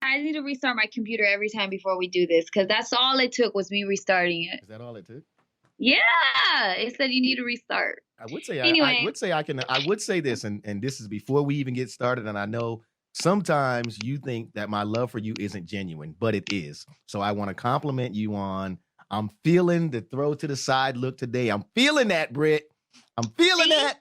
I need to restart my computer every time before we do this because that's all it took was me restarting it. Is that all it took? Yeah, it said you need to restart. I would say I Anyway, would say I would say this, and this is before we even get started. And I know sometimes you think that my love for you isn't genuine, but it is. So I want to compliment you on I'm feeling the throw to the side look today. I'm feeling that, Britt. I'm feeling thank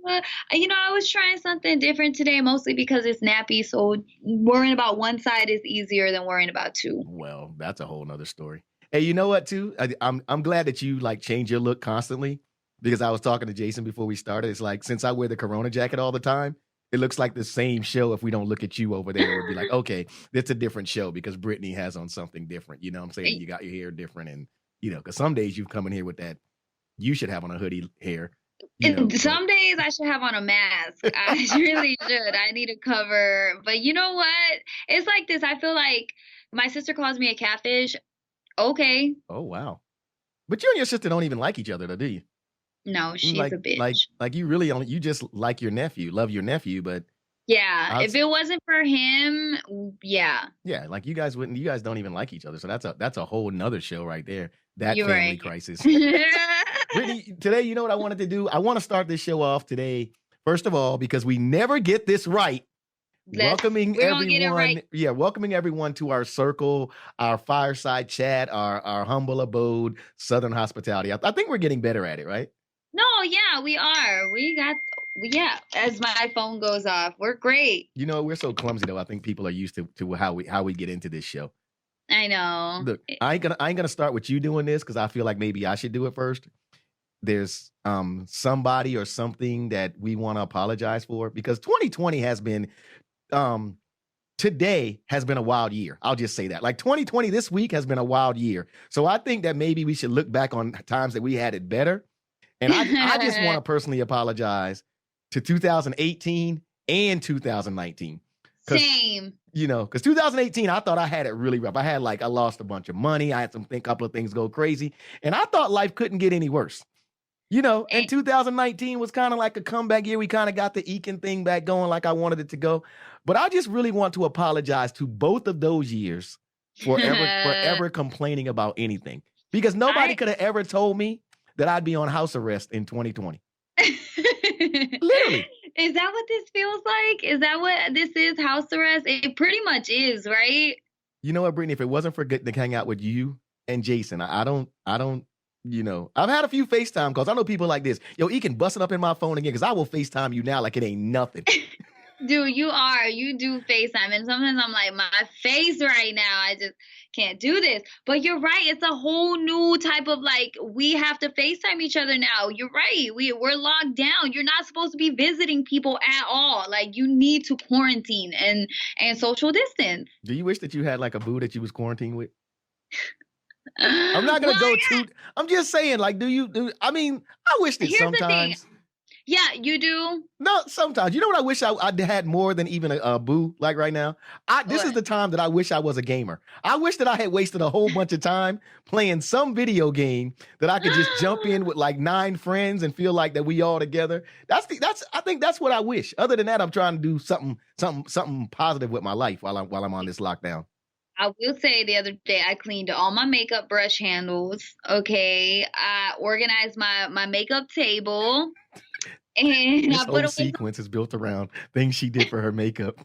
that. you. I was trying something different today, mostly because it's nappy. So worrying about one side is easier than worrying about two. Well, that's a whole nother story. Hey, you know what? Too, I'm glad that you like change your look constantly because I was talking to Jason before we started. It's like since I wear the Corona jacket all the time, it looks like the same show. If we don't look at you over there, it would be like, okay, it's a different show because Brittany has on something different. You know what I'm saying? You got your hair different, and because some days you come in here with that. You should have on a hoodie hair. And some days I should have on a mask. I really should. I need a cover. But you know what? It's like this. I feel like my sister calls me a catfish. Okay. Oh wow! But you and your sister don't even like each other, though, do you? No, she's Like, a bitch. like you really only you just like your nephew, love your nephew, but Yeah, if it wasn't for him, yeah. yeah, like you guys don't even like each other. So that's a whole nother show right there. That You're family right. crisis. Brittany, today, you know what I wanted to do? I want to start this show off today, first of all, because we never get this right. Welcoming everyone. Right. Yeah, welcoming everyone to our circle, our fireside chat, our humble abode, Southern hospitality. I think we're getting better at it, right? No, yeah, we are. Yeah, as my phone goes off. We're great. We're so clumsy though. I think people are used to how we get into this show. I know. Look, I ain't gonna start with you doing this because I feel like maybe I should do it first. There's somebody or something that we want to apologize for because 2020 has been today has been a wild year. I'll just say that. Like 2020 this week has been a wild year. So I think that maybe we should look back on times that we had it better. And I just want to personally apologize to 2018 and 2019. Same. Because 2018, I thought I had it really rough. I lost a bunch of money. I had couple of things go crazy. And I thought life couldn't get any worse. And 2019 was kind of like a comeback year. We kind of got the Ekin thing back going like I wanted it to go. But I just really want to apologize to both of those years for ever complaining about anything. Because nobody could have ever told me that I'd be on house arrest in 2020. Literally. Is that what this feels like? Is that what this is, house arrest? It pretty much is, right? You know what, Brittany? If it wasn't for getting to hang out with you and Jason, I don't I've had a few FaceTime calls. I know people like this. Yo, Ekin busting up in my phone again because I will FaceTime you now like it ain't nothing. Dude, you do FaceTime. And sometimes I'm like, my face right now, I just can't do this. But you're right. It's a whole new type of we have to FaceTime each other now. You're right. We're locked down. You're not supposed to be visiting people at all. You need to quarantine and social distance. Do you wish that you had a boo that you was quarantined with? I'm not gonna go too. I'm just saying, I wish that sometimes. Yeah, you do. No, sometimes. You know what I wish I had more than even a boo right now? This is the time that I wish I was a gamer. I wish that I had wasted a whole bunch of time playing some video game that I could just jump in with 9 friends and feel like that we all together. I think that's what I wish. Other than that, I'm trying to do something positive with my life while I'm on this lockdown. I will say the other day I cleaned all my makeup brush handles. Okay. I organized my makeup table. And this whole sequence is built around things she did for her makeup.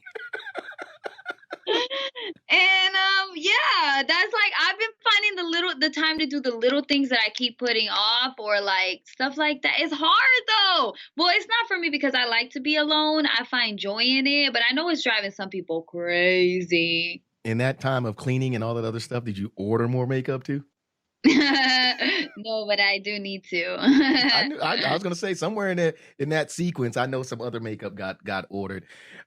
And yeah, that's I've been finding the time to do the little things that I keep putting off or stuff like that. It's hard though. Well, it's not for me because I like to be alone. I find joy in it, but I know it's driving some people crazy. In that time of cleaning and all that other stuff, did you order more makeup too? No, but I do need to. I was gonna say somewhere in that sequence, I know some other makeup got ordered.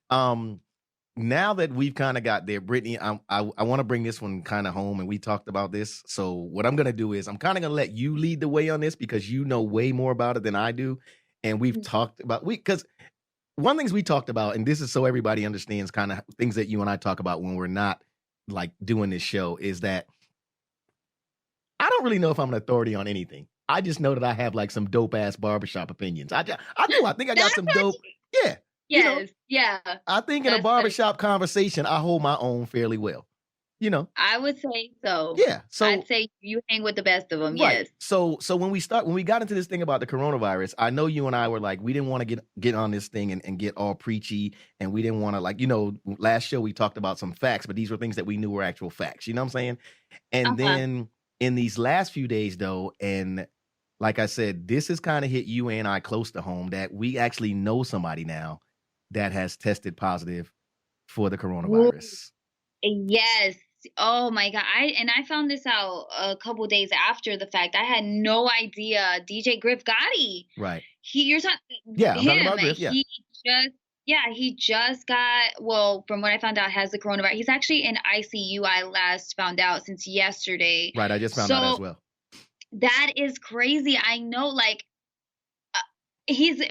Now that we've kind of got there, Brittany, I want to bring this one kind of home, and we talked about this. So what I'm gonna do is I'm kind of gonna let you lead the way on this because you know way more about it than I do, and we've talked about because one things we talked about, and this is so everybody understands kind of things that you and I talk about when we're not doing this show, is that I don't really know if I'm an authority on anything. I just know that I have some dope ass barbershop opinions. I do. I think I got some dope. Yeah. You know, Yes, yeah. I think in a That's barbershop conversation, I hold my own fairly well. You know, I would say so. yeah. I'd So say you hang with the best of them, right. yes. So when we got into this thing about the coronavirus, I know you and I were like, we didn't want to get on this thing and get all preachy, and we didn't want to, like, last show we talked about some facts, but these were things that we knew were actual facts. You know what I'm saying? And Uh-huh. then in these last few days, though, and like I said, this has kind of hit you and I close to home that we actually know somebody now that has tested positive for the Ooh, coronavirus. yes. Oh my God. I found this out a couple days after the fact. I had no idea. DJ Griff Gotti. Right. You're talking Yeah, I'm talking him. about Griff. Yeah. He just got, well, from what I found out, has the coronavirus. He's actually in ICU. I last found out since yesterday. Right. I just found out as well. That is crazy. I know, like, he's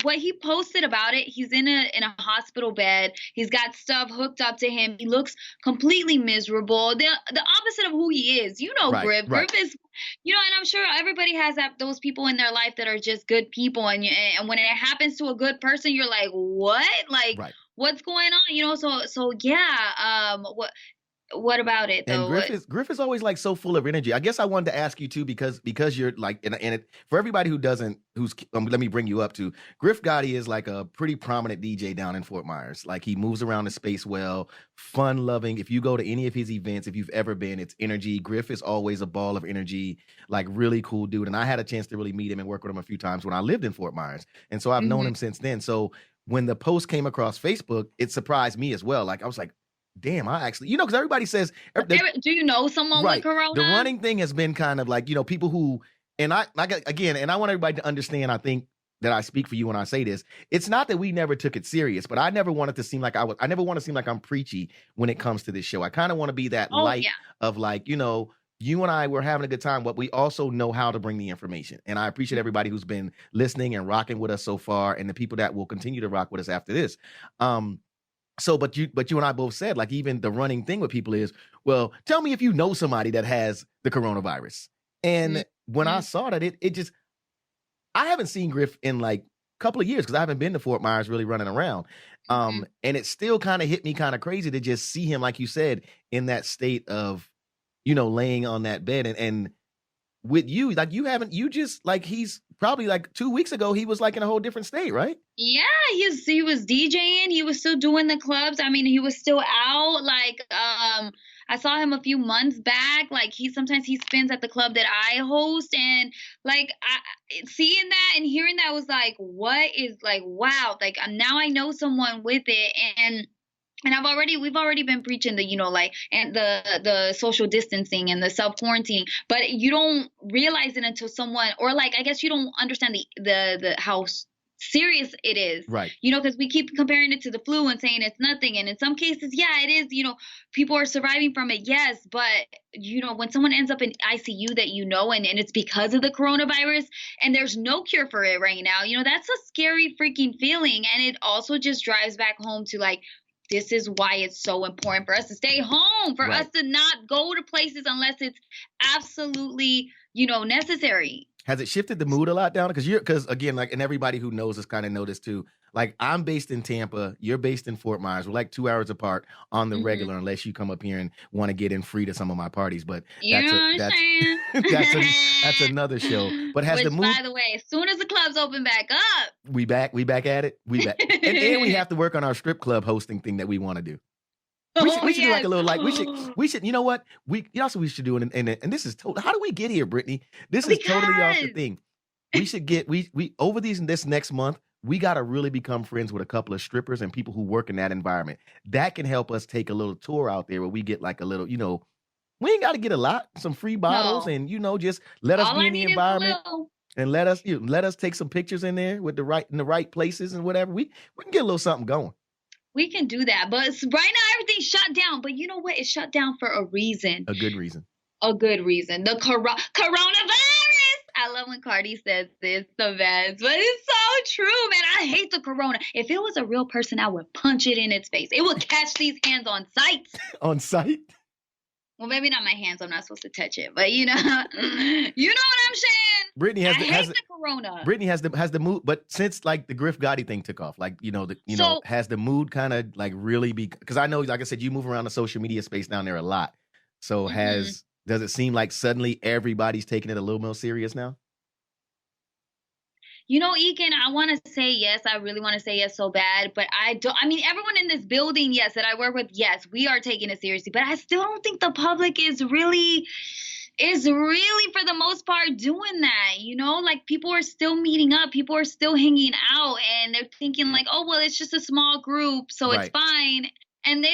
what he posted about it. He's in a hospital bed. He's got stuff hooked up to him. He looks completely miserable. The opposite of who he is. Right, Griff. right. Griff is, and I'm sure everybody has those people in their life that are just good people. And when it happens to a good person, you're like, what? Like, Right. what's going on? So yeah. What about it And though? Griff is always like so full of energy. I guess I wanted to ask you too because you're like, and it, for everybody let me bring you up to Griff Gotti is like a pretty prominent DJ down in Fort Myers. Like, he moves around the space well, fun loving. If you go to any of his events, if you've ever been, it's energy. Griff is always a ball of energy, like really cool dude. And I had a chance to really meet him and work with him a few times when I lived in Fort Myers, and so I've known him since then. So when the post came across Facebook, it surprised me as well. Like, I was like, damn, I actually, because everybody says, Do you know someone with corona? The running thing has been kind of like, people who, and I want everybody to understand, I think that I speak for you when I say this. It's not that we never took it serious, but I never wanted to seem like I never want to seem like I'm preachy when it comes to this show. I kind of want to be that light of like, you and I were having a good time, but we also know how to bring the information. And I appreciate everybody who's been listening and rocking with us so far, and the people that will continue to rock with us after this. So, but you and I both said, like, even the running thing with people is, well, tell me if you know somebody that has the coronavirus. And when I saw that, it just, I haven't seen Griff in like a couple of years because I haven't been to Fort Myers really running around. And it still kind of hit me kind of crazy to just see him, like you said, in that state of, laying on that bed. And with you, like, you just like, he's probably like 2 weeks ago, he was like in a whole different state, right? Yeah, he was DJing. He was still doing the clubs. I mean, he was still out. Like, I saw him a few months back. Like, sometimes he spins at the club that I host, and like, seeing that and hearing that was like, what is, like, wow. Like, now I know someone with it, and we've already been preaching the, like, and the social distancing and the self-quarantine, but you don't realize it until someone, or like, I guess you don't understand the how serious it is. Right. Because we keep comparing it to the flu and saying it's nothing. And in some cases, yeah, it is, people are surviving from it. Yes. But, when someone ends up in ICU that, and it's because of the coronavirus and there's no cure for it right now, that's a scary freaking feeling. And it also just drives back home to, like, this is why it's so important for us to stay home, for us to not go to places unless it's absolutely, necessary. Has it shifted the mood a lot down? Because again, like, and everybody who knows us kind of know this too. Like, I'm based in Tampa, you're based in Fort Myers. We're like 2 hours apart on the regular, unless you come up here and want to get in free to some of my parties. But that's another show. But has the mood? By the way, as soon as the clubs open back up, we back at it. We back, and we have to work on our strip club hosting thing that we want to do. We should do like a little, like, we should, you know what? We should do it. And this is total. How do we get here, Brittany? This is totally off the thing. We should get, we over this next month, we got to really become friends with a couple of strippers and people who work in that environment. That can help us take a little tour out there where we get like a little, we ain't got to get a lot, some free bottles, and, just let us be in the environment and let us take some pictures in there with in the right places and whatever. We can get a little something going. We can do that. But right now, everything's shut down. But you know what? It's shut down for a reason. A good reason. A good reason. The coronavirus. I love when Cardi says this, the best. But it's so true, man. I hate the corona. If it was a real person, I would punch it in its face. It would catch these hands on sight. On sight? Well, maybe not my hands. I'm not supposed to touch it. But you know what I'm saying? Brittany I has the hate the corona. Brittany has the mood, but since like the Griff Gotti thing took off, like So has the mood kind of like really because I know, like I said, you move around the social media space down there a lot. So mhm. does it seem like suddenly everybody's taking it a little more serious now? Ekin, I want to say yes. I really want to say yes so bad, but I don't. I mean, everyone in this building, yes, that I work with, yes, we are taking it seriously, but I still don't think the public is really for the most part doing that. Like people are still meeting up, people are still hanging out, and they're thinking like, oh well, it's just a small group, so it's Right. fine. And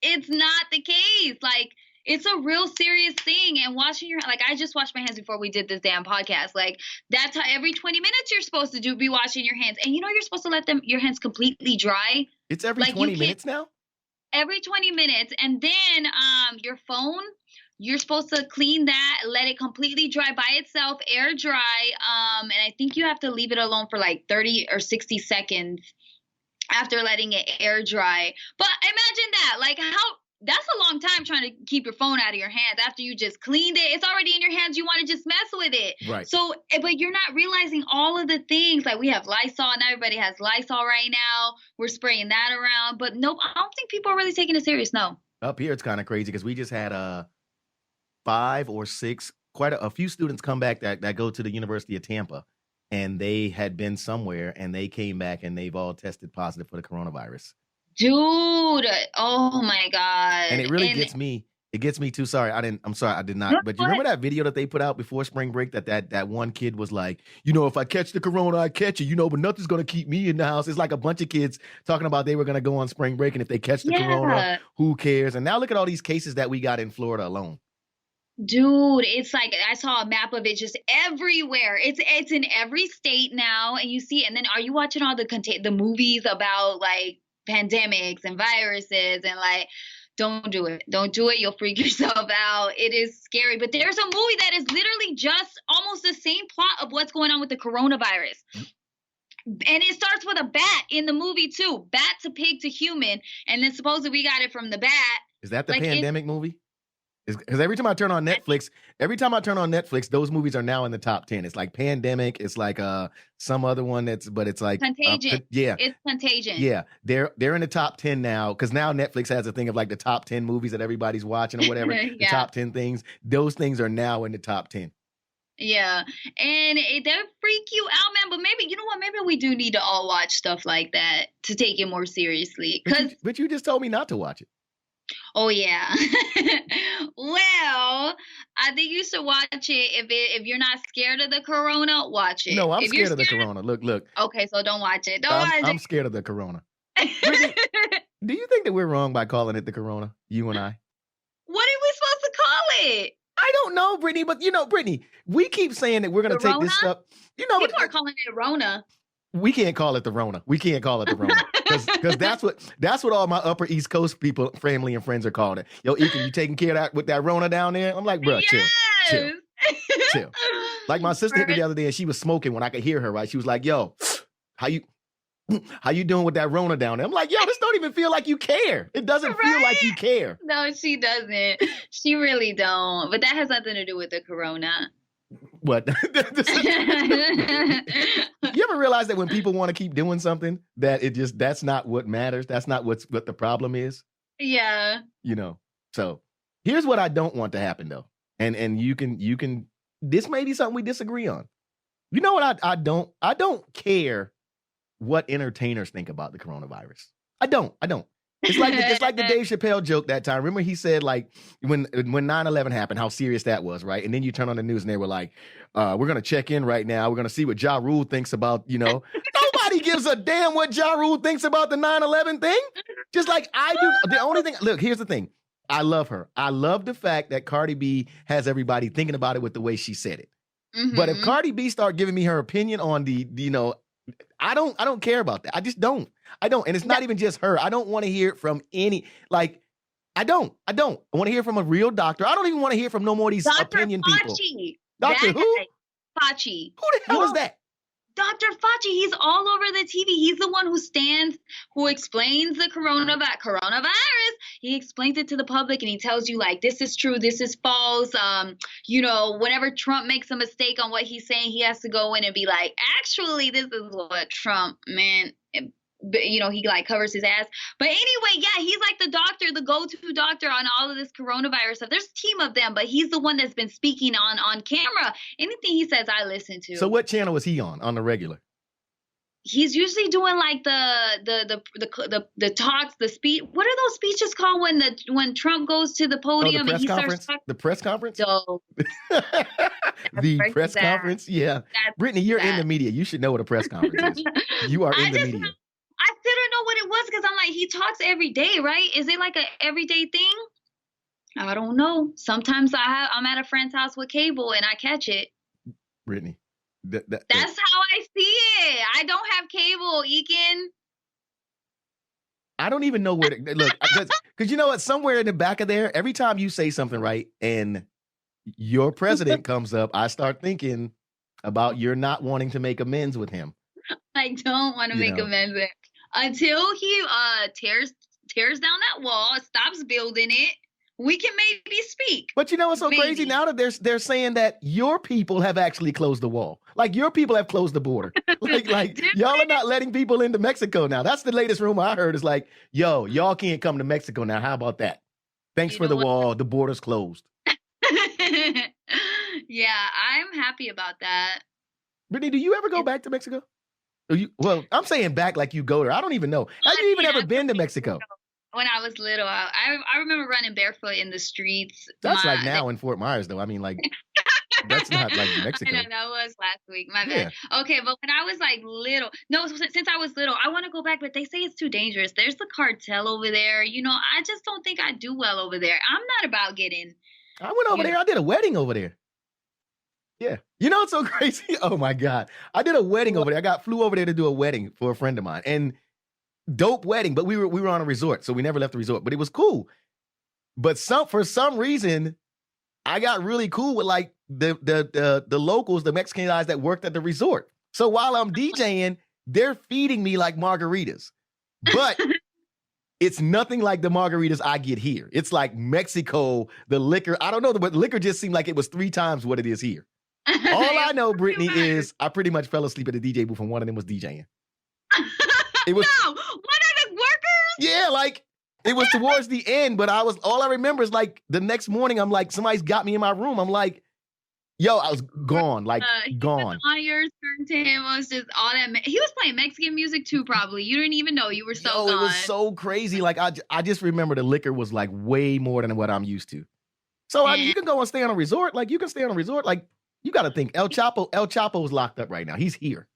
it's not the case. Like it's a real serious thing. And washing your like I just washed my hands before we did this damn podcast. Like that's how every 20 minutes you're supposed to be washing your hands. And you're supposed to let your hands completely dry. It's every Like you 20 can't minutes now? every 20 minutes. And then your phone, you're supposed to clean that, let it completely dry by itself, air dry. And I think you have to leave it alone for like 30 or 60 seconds after letting it air dry. But imagine that, like that's a long time trying to keep your phone out of your hands after you just cleaned it. It's already in your hands. You want to just mess with it. Right. So, but you're not realizing all of the things. Like we have Lysol and everybody has Lysol right now. We're spraying that around. But nope, I don't think people are really taking it serious. No. Up here, it's kind of crazy because we just had 5 or 6, quite a few students come back that go to the University of Tampa, and they had been somewhere and they came back and they've all tested positive for the coronavirus. Dude, oh my God. And it really gets me. It gets me too. Sorry, I'm sorry, I did not. No, But go you remember ahead. that video that they put out before spring break that one kid was like, if I catch the corona, I catch it, but nothing's gonna keep me in the house. It's like a bunch of kids talking about they were gonna go on spring break, and if they catch the corona, Yeah. who cares? And now look at all these cases that we got in Florida alone. Dude, it's like I saw a map of it just everywhere. It's in every state now, and you see it. And then are you watching all the movies about like pandemics and viruses and like don't do it. Don't do it. You'll freak yourself out. It is scary. But there's a movie that is literally just almost the same plot of what's going on with the coronavirus. And it starts with a bat in the movie too. Bat to pig to human, and then supposedly we got it from the bat. Is that the Like pandemic movie? Because every time I turn on Netflix, those movies are now in the top 10. It's like Pandemic. It's like some other one but it's like Contagion. yeah, It's Contagion. yeah. They're in the top 10 now because now Netflix has a thing of like the top 10 movies that everybody's watching or whatever. Yeah. The top 10 things. Those things are now in the top 10. Yeah, and that freak you out, man. But maybe you know what? Maybe we do need to all watch stuff like that to take it more seriously. But you just told me not to watch it. Oh yeah. Well, I think you should watch it if you're not scared of the corona. Watch it. No, I'm If you're scared of the corona. Look. Okay, so don't watch it. Don't I'm watch scared of the corona. it. Do you think that we're wrong by calling it the corona? You and I. What are we supposed to call it? I don't know, Brittany, but Brittany, we keep saying that we're going to take this stuff. People are calling it Rona. We can't call it the Rona. We can't call it the Rona because that's what all my Upper East Coast people, family and friends are calling it. Yo, Ekin, you taking care of that with that Rona down there? I'm like, bro, chill. Like my sister hit me the other day and she was smoking when I could hear her. Right, she was like, "Yo, how you doing with that Rona down there?" I'm like, "Yo, this don't even feel like you care. It doesn't feel like you care." No, she doesn't. She really don't. But that has nothing to do with the corona. What? You ever realize that when people want to keep doing something, that's not what matters. That's not what the problem is. Yeah. So here's what I don't want to happen though. And you can this may be something we disagree on. You know what I don't care what entertainers think about the coronavirus. I don't. It's like the Dave Chappelle joke that time. Remember he said like when 9/11 happened, how serious that was, right? And then you turn on the news and they were like, we're gonna check in right now. We're gonna see what Ja Rule thinks about, Nobody gives a damn what Ja Rule thinks about the 9/11 thing. Just like I do. The only thing, look, here's the thing. I love her. I love the fact that Cardi B has everybody thinking about it with the way she said it. Mm-hmm. But if Cardi B start giving me her opinion on I don't care about that. I just don't. I don't. And it's not even just her. I don't want to hear it from any, like, I don't. I want to hear from a real doctor. I don't even want to hear from no more of these opinion people. Fauci. Doctor who? Fauci. Who the hell is that? Dr. Fauci, he's all over the TV. He's the one who explains the coronavirus. He explains it to the public and he tells you like, this is true, this is false. Whenever Trump makes a mistake on what he's saying, he has to go in and be like, actually, this is what Trump meant. He like covers his ass. But anyway, yeah, he's like the doctor, the go-to doctor on all of this coronavirus stuff. There's a team of them, but he's the one that's been speaking on camera. Anything he says, I listen to. So what channel is he on the regular? He's usually doing like the talks, the speech. What are those speeches called when Trump goes to the podium and he starts talking? The press conference? So, the press conference? Yeah. Brittany, you're in the media. You should know what a press conference is. You are in the media. I still don't know what it was because I'm like, he talks every day, right? Is it like an everyday thing? I don't know. Sometimes I'm at a friend's house with cable and I catch it. Brittany. That's how I see it. I don't have cable, Ekin. I don't even know where to look. Because you know what? Somewhere in the back of there, every time you say something right and your president comes up, I start thinking about you're not wanting to make amends with him. I don't want to make amends with him. Until he tears down that wall, stops building it, we can maybe speak. But you know what's so crazy now that they're saying that your people have actually closed the wall. Like your people have closed the border. like y'all are not letting people into Mexico now. That's the latest rumor I heard is like, yo, y'all can't come to Mexico now. How about that? Thanks for the wall. The border's closed. Yeah, I'm happy about that. Brittany, do you ever go back to Mexico? Well, I'm saying back like you go there. I don't even know. Have you even ever been to Mexico? When I was little, I remember running barefoot in the streets. That's like now in Fort Myers, though. I mean, like, that's not like Mexico. I know, that was last week. My bad. Okay, but when I was like little, no, since I was little, I want to go back, but they say it's too dangerous. There's the cartel over there. I just don't think I do well over there. I'm not about getting. I went over there. I did a wedding over there. Yeah. You know, it's so crazy. Oh my God. I did a wedding over there. Flew over there to do a wedding for a friend of mine and dope wedding, but we were on a resort. So we never left the resort, but it was cool. But for some reason, I got really cool with like the locals, the Mexican guys that worked at the resort. So while I'm DJing, they're feeding me like margaritas, but it's nothing like the margaritas I get here. It's like Mexico, the liquor. I don't know, but liquor just seemed like it was 3 times what it is here. All I know, Brittany, is I pretty much fell asleep at the DJ booth and one of them was DJing. It was one of the workers? Yeah, like it was towards the end, but all I remember is like the next morning, I'm like, somebody's got me in my room. I'm like, yo, I was gone, gone. On your turntable was just all that. He was playing Mexican music too, probably. You didn't even know. You were so gone. It was so crazy. Like I just remember the liquor was like way more than what I'm used to. So you can go and stay on a resort. Like you can stay on a resort. Like you got to think El Chapo's locked up right now. He's here.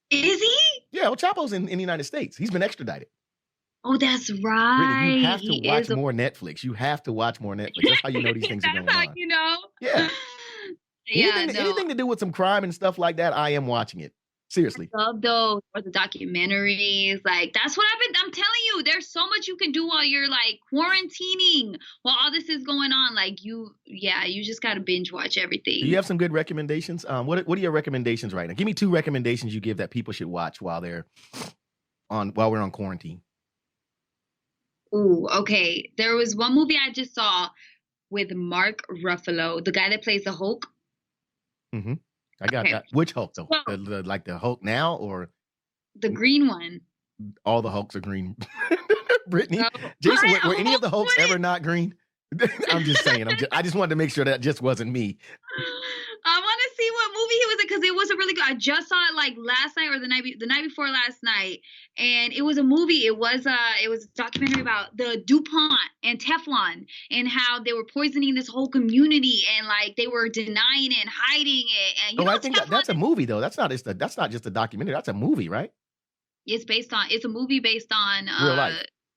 Is he? Yeah, El Chapo's in the United States. He's been extradited. Oh, that's right. Brittany, you have to watch more Netflix. You have to watch more Netflix. That's how you know these things are going on. That's how you know. Yeah. Anything to do with some crime and stuff like that, I am watching it. Seriously. I love those or the documentaries. Like that's what I'm telling you. There's so much you can do while you're like quarantining while all this is going on. Like you just gotta binge watch everything. Do you have some good recommendations? What are your recommendations right now? Give me 2 recommendations you give that people should watch while we're on quarantine. Ooh, okay. There was one movie I just saw with Mark Ruffalo, the guy that plays the Hulk. Mm-hmm. I got that. Which Hulk though? Like the Hulk now or the green one? All the Hulks are green. Brittany, Jason, were any of the Hulks ever not green? I'm just saying. I just wanted to make sure that just wasn't me. I want to see what movie he was in because it was a really good. I just saw it like last night or the night before last night, and it was a movie. It was a documentary about the DuPont and Teflon and how they were poisoning this whole community and like they were denying it and hiding it. And I think that's a movie though. That's not just a documentary. That's a movie, right? It's a movie based on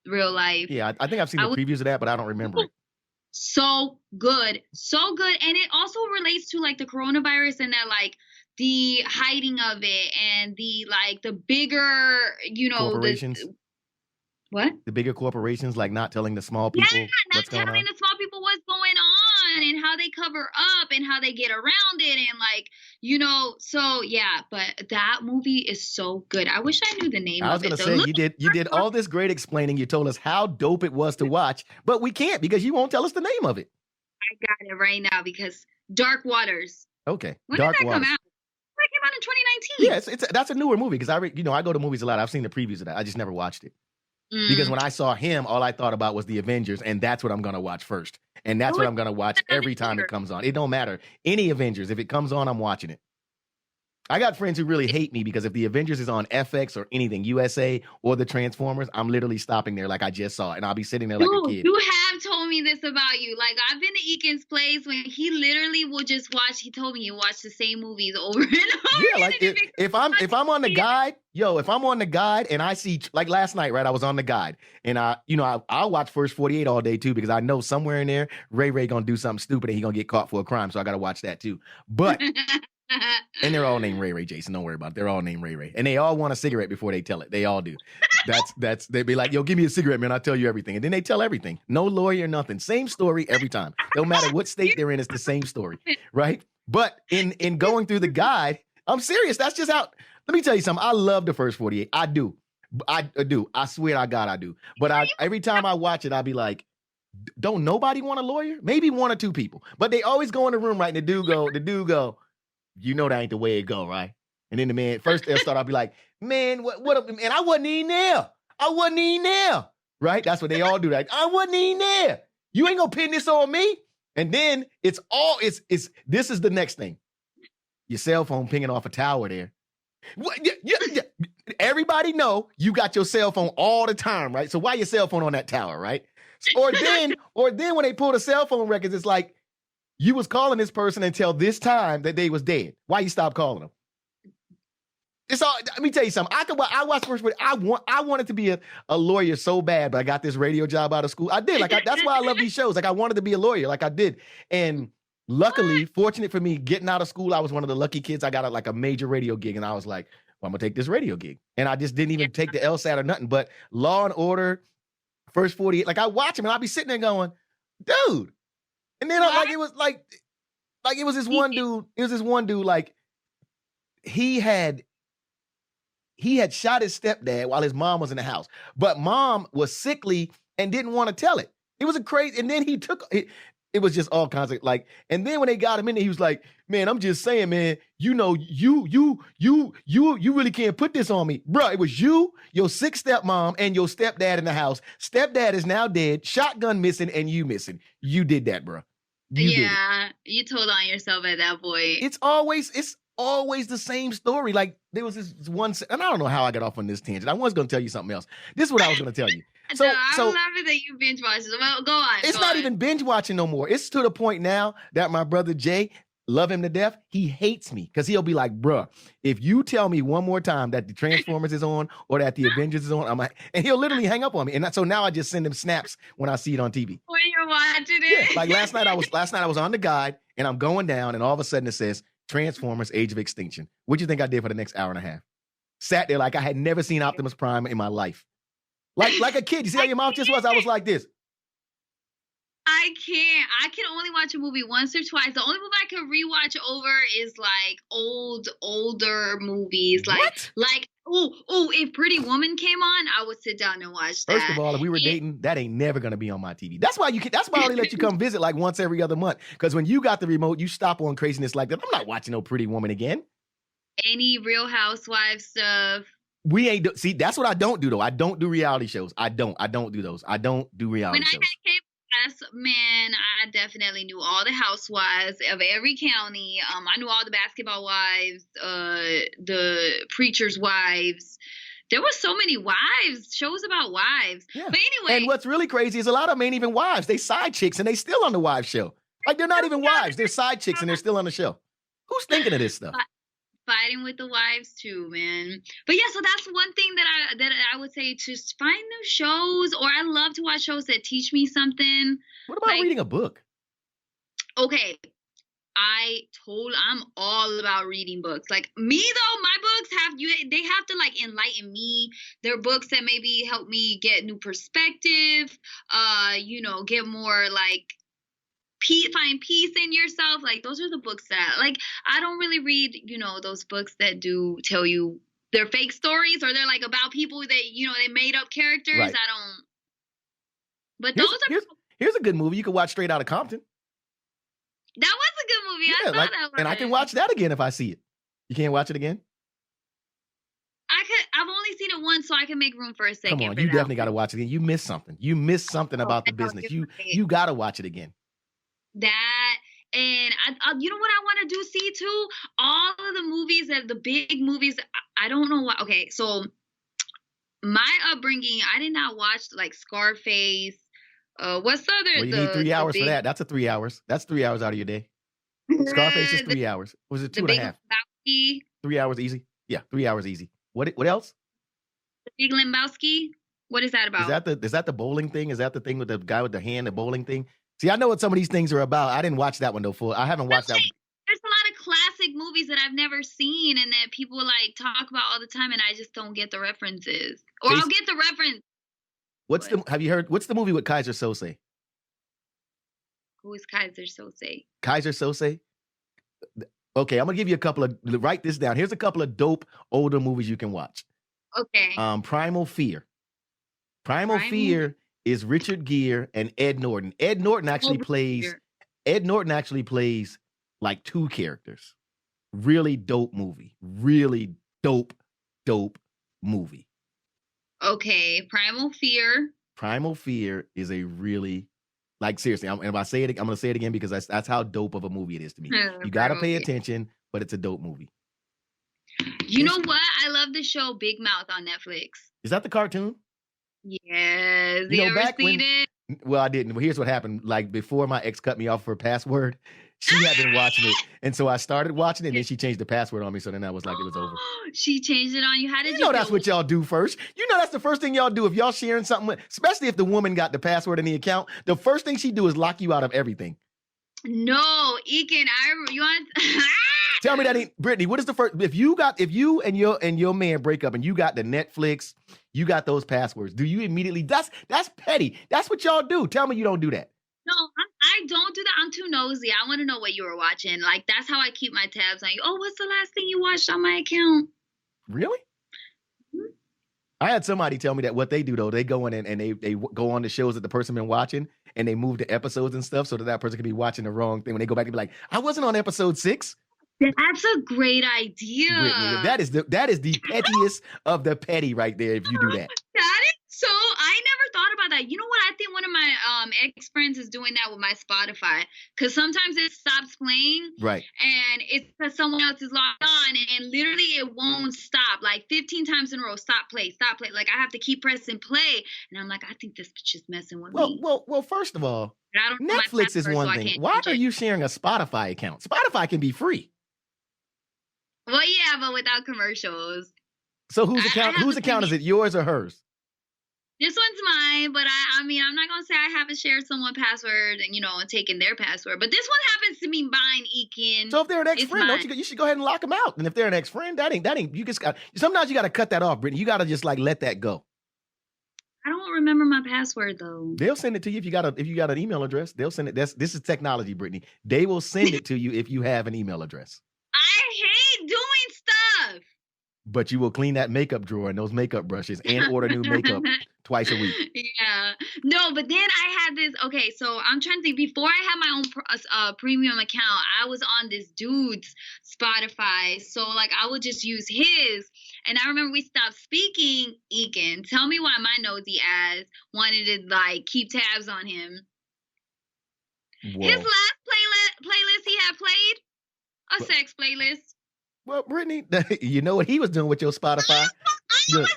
real life. Yeah, I think I've seen the previews of that, but I don't remember it. So good. And it also relates to like the coronavirus and that like the hiding of it and the like the bigger, corporations. What? The bigger corporations like not telling the small people what's going on. Not telling the small people what's going on. on and how they cover up and how they get around it and like, you know, so yeah, but that movie is so good. I wish I knew the name I was of it. gonna say you did all this great explaining. You told us how dope it was to watch, but we can't because you won't tell us the name of it. I got it right now because Dark Waters. Okay, When did Dark that come Waters. out? That came out in 2019. Yeah, it's that's a newer movie because I go to movies a lot. I've seen the previews of that. I just never watched it because when I saw him, all I thought about was the Avengers, and that's what I'm gonna watch first, and that's what I'm gonna watch every time it comes on. It don't matter any Avengers. If it comes on, I'm watching it. I got friends who really hate me because if the Avengers is on FX or anything, USA or the Transformers, I'm literally stopping there like I just saw, and I'll be sitting there like a kid. You have told me this about you. Like I've been to Ekin's place when he literally will just watch. He told me he watched the same movies over and over. Yeah, like if I'm on the guide, if I'm on the guide and I see like last night, right? I was on the guide and I'll watch First 48 all day too because I know somewhere in there Ray gonna do something stupid and he gonna get caught for a crime, so I gotta watch that too. But and they're all named Ray, Jason. Don't worry about it. They're all named Ray. And they all want a cigarette before they tell it. They all do. They'd be like, yo, give me a cigarette, man. I'll tell you everything. And then they tell everything. No lawyer, nothing. Same story every time. No matter what state they're in, it's the same story. Right? But in going through the guide, I'm serious. That's just how. Let me tell you something. I love the First 48. I do. I do. I swear to God, I do. But every time I watch it, I'll be like, don't nobody want a lawyer? Maybe one or two people. But they always go in the room, right? And the dude go, you know that ain't the way it go, right? And then the man, first they'll start, I'll be like, man, what, man, I wasn't even there. Right? That's what they all do. Like, I wasn't even there. You ain't gonna pin this on me. And then this is the next thing. Your cell phone pinging off a tower there. What, yeah. Everybody know you got your cell phone all the time, right? So why your cell phone on that tower, right? Or then when they pull the cell phone records, it's like, you was calling this person until this time that they was dead. Why you stop calling them? It's all. Let me tell you something. I watched First. I wanted to be a lawyer so bad, but I got this radio job out of school. I did. That's why I love these shows. Like I wanted to be a lawyer. Like I did. And luckily, fortunate for me, getting out of school, I was one of the lucky kids. I got a major radio gig, and I was like, well, I'm gonna take this radio gig. And I just didn't even take the LSAT or nothing. But Law and Order, First 48. Like I watch him, and I'll be sitting there going, dude. And then it was this one dude. It was this one dude. Like he had shot his stepdad while his mom was in the house, but mom was sickly and didn't want to tell it. It was a crazy. And then he took it. It was just all kinds of like. And then when they got him in there, he was like, "Man, I'm just saying, man. You know, you really can't put this on me, bro. It was you, your sick stepmom, and your stepdad in the house. Stepdad is now dead, shotgun missing, and you missing. You did that, bro." You told on yourself at that point. It's always the same story. Like there was this one, and I don't know how I got off on this tangent. I was going to tell you something else. This is what I was going to tell you. So I'm laughing that you binge watch it. Well, go on. It's not even binge watching no more. It's to the point now that my brother Jay, love him to death, he hates me because he'll be like, bruh, if you tell me one more time that the Transformers is on or that the Avengers is on, I'm like, and he'll literally hang up on me. And so now I just send him snaps when I see it on TV. When you're watching it. Yeah, like last night I was on the guide and I'm going down and all of a sudden it says Transformers Age of Extinction. What do you think I did for the next hour and a half? Sat there like I had never seen Optimus Prime in my life. Like a kid. You see how your mouth just was? I was like this. I can't. I can only watch a movie once or twice. The only movie I can rewatch over is like older movies. Like if Pretty Woman came on, I would sit down and watch that. First of all, if we were dating, that ain't never gonna be on my TV. That's why I only let you come visit like once every other month. Because when you got the remote, you stop on craziness like that. I'm not watching no Pretty Woman again. Any Real Housewives stuff. We ain't see. That's what I don't do though. I don't do reality shows. I don't do those. I don't do reality shows. Man, I definitely knew all the housewives of every county. I knew all the basketball wives, the preacher's wives. There were so many wives, shows about wives. Yeah. But anyway. And what's really crazy is a lot of them ain't even wives. They side chicks and they still on the wives show. Like they're not even wives. They're side chicks and they're still on the show. Who's thinking of this stuff? Fighting with the wives too, man. But yeah, so that's one thing that I would say, just find new shows, or I love to watch shows that teach me something. What about reading a book? Okay. I'm all about reading books. Like me though, my books they have to like enlighten me. They're books that maybe help me get new perspective, get more like find peace in yourself. Like those are the books that like I don't really read, those books that do tell you they're fake stories or they're like about people that they made up characters. Right. I don't. But Here's, those are. here's a good movie you can watch Straight Outta Compton. That was a good movie. I saw that one. And I can watch that again if I see it. You can't watch it again? I've only seen it once, so I can make room for a second. Come on, you definitely got to watch it again. You missed something. You missed something about the business. You got to watch it again. That, and you know what I want to do, see too? All of the movies, the big movies, I don't know what. Okay, so my upbringing, I did not watch like Scarface. What's the other? Well, you need 3 hours for that. That's 3 hours. That's 3 hours out of your day. Scarface is 3 hours. Was it 2.5? 3 hours easy. Yeah, 3 hours easy. What else? The Big Lebowski. What is that about? Is that the bowling thing? Is that the thing with the guy with the hand, the bowling thing? See, I know what some of these things are about. I didn't watch that one though. I haven't watched that one. There's a lot of classic movies that I've never seen and that people like talk about all the time, and I just don't get the references. Or I'll get the reference. Have you heard? What's the movie with Kaiser Sose? Who is Kaiser Sose? Kaiser Sose. Okay, I'm gonna give you a couple of. Write this down. Here's a couple of dope older movies you can watch. Okay. Primal Fear. Primal Fear is Richard Gere and Ed Norton. Ed Norton actually plays like two characters. Really dope movie. Really dope movie. Okay, Primal Fear. Primal Fear is a really, like, seriously, and if I say it, I'm going to say it again because that's how dope of a movie it is to me. You got to pay attention, but it's a dope movie. You know what? I love the show Big Mouth on Netflix. Is that the cartoon? Yes. You ever seen it? Well, I didn't. Well, here's what happened. Like, before my ex cut me off for password, she had been watching it. And so I started watching it, and then she changed the password on me. So then I was like, it was over. She changed it on you. How did you know that's what y'all do first. That's the first thing y'all do. If y'all sharing something, especially if the woman got the password in the account, the first thing she do is lock you out of everything. No, Ekin, you want... Tell me that ain't Brittany. What is the first? If you and your man break up and you got the Netflix, you got those passwords. Do you immediately? That's petty. That's what y'all do. Tell me you don't do that. No, I don't do that. I'm too nosy. I want to know what you were watching. Like that's how I keep my tabs on you. Oh, what's the last thing you watched on my account? Really? Mm-hmm. I had somebody tell me that what they do though, they go in and they go on the shows that the person been watching and they move the episodes and stuff so that person can be watching the wrong thing. When they go back and be like, I wasn't on episode 6. That's a great idea. Brittany, that is the pettiest of the petty right there. If you do that, that is so. I never thought about that. You know what? I think one of my ex friends is doing that with my Spotify because sometimes it stops playing, right? And it's because someone else is logged on, and literally it won't stop. Like 15 times in a row, stop play. Like I have to keep pressing play, and I'm like, I think this bitch is messing with me. Well. First of all, Netflix is one thing. Why are you sharing a Spotify account? Spotify can be free. Well, yeah, but without commercials. So whose account is it? Yours or hers? This one's mine, but I mean, I'm not gonna say I haven't shared someone's password and taken their password. But this one happens to be mine, Ekin. So if they're an ex-friend, you should go ahead and lock them out. And if they're an ex-friend, that ain't. You just got. Sometimes you got to cut that off, Brittany. You got to just like let that go. I don't remember my password though. They'll send it to you if you got an email address. They'll send it. This is technology, Brittany. They will send it to you if you have an email address. I hate doing stuff. But you will clean that makeup drawer and those makeup brushes and order new makeup twice a week. Yeah. No, but then I had this. Okay, so I'm trying to think. Before I had my own premium account, I was on this dude's Spotify. So, like, I would just use his. And I remember we stopped speaking. Ekin, tell me why my nosy ass wanted to, like, keep tabs on him. Whoa. His last playlist he had played, a sex playlist. Well, Brittany, you know what he was doing with your Spotify? I was like,